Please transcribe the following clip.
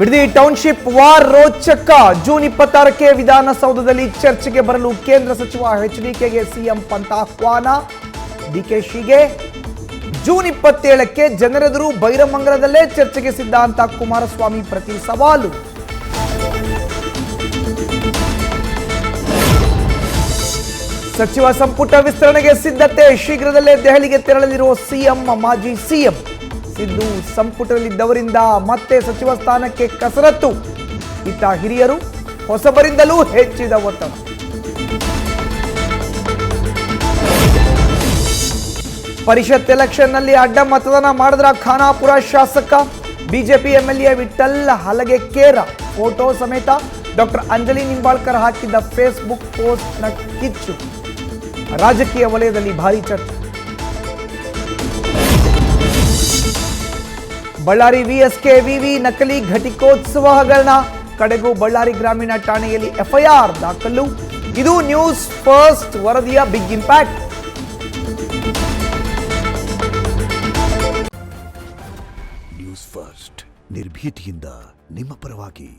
Bidadi township war ರೋಚಕ. June 26ಕ್ಕೆ ವಿಧಾನಸೌಧದಲ್ಲಿ ಚರ್ಚೆಗೆ ಬರಲು ಕೇಂದ್ರ ಸಚಿವ ಎಚ್ಡಿಕೆಗೆ ಸಿಎಂ ಪಂತ ಆಹ್ವಾನ. ಡಿಕೆಶಿಗೆ ಜೂನ್ 27ಕ್ಕೆ ಜನರೆದುರು ಬೈರಮಂಗಲದಲ್ಲೇ ಚರ್ಚೆಗೆ ಸಿದ್ಧ ಅಂತ ಕುಮಾರಸ್ವಾಮಿ ಪ್ರತಿ ಸವಾಲು. ಸಚಿವ ಸಂಪುಟ ವಿಸ್ತರಣೆಗೆ ಸಿದ್ಧತೆ. ಶೀಘ್ರದಲ್ಲೇ ದೆಹಲಿಗೆ ತೆರಳಲಿರುವ ಸಿಎಂ. ಮಾಜಿ ಸಿಎಂ ಸಿದ್ದು ಸಂಪುಟದಲ್ಲಿದ್ದವರಿಂದ ಮತ್ತೆ ಸಚಿವ ಸ್ಥಾನಕ್ಕೆ ಕಸರತ್ತು. ಇತ್ತ ಹಿರಿಯರು ಹೊಸಬರಿಂದಲೂ ಹೆಚ್ಚಿದ ಒತ್ತಡ. ಪರಿಷತ್ ಎಲೆಕ್ಷನ್ನಲ್ಲಿ ಅಡ್ಡ ಮತದಾನ ಮಾಡಿದ್ರ ಖಾನಾಪುರ ಶಾಸಕ. ಬಿಜೆಪಿ ಎಂಎಲ್ಎ ವಿಠಲ್ ಹಲಗೆಕೇರ ಫೋಟೋ ಸಮೇತ ಡಾಕ್ಟರ್ ಅಂಜಲಿ ನಿಂಬಾಳ್ಕರ್ ಹಾಕಿದ್ದ ಫೇಸ್ಬುಕ್ ಪೋಸ್ಟ್ನ ಕಿಚ್ಚು. ರಾಜಕೀಯ ವಲಯದಲ್ಲಿ ಭಾರೀ ಚರ್ಚೆ. ಬಳ್ಳಾರಿ ವಿಎಸ್ಕೆ ವಿವಿ ನಕಲಿ ಘಟಿಕೋತ್ಸವ ಹಗರಣ. ಕಡೆಗೂ ಬಳ್ಳಾರಿ ಗ್ರಾಮೀಣ ಠಾಣೆಯಲ್ಲಿ ಎಫ್ಐಆರ್ ದಾಖಲು. ಇದು ನ್ಯೂಸ್ ಫಸ್ಟ್ ವರದಿಯ ಬಿಗ್ ಇಂಪ್ಯಾಕ್ಟ್. ನ್ಯೂಸ್ ಫಸ್ಟ್ ನಿರ್ಭೀತಿಯಿಂದ ನಿಮ್ಮ ಪರವಾಗಿ.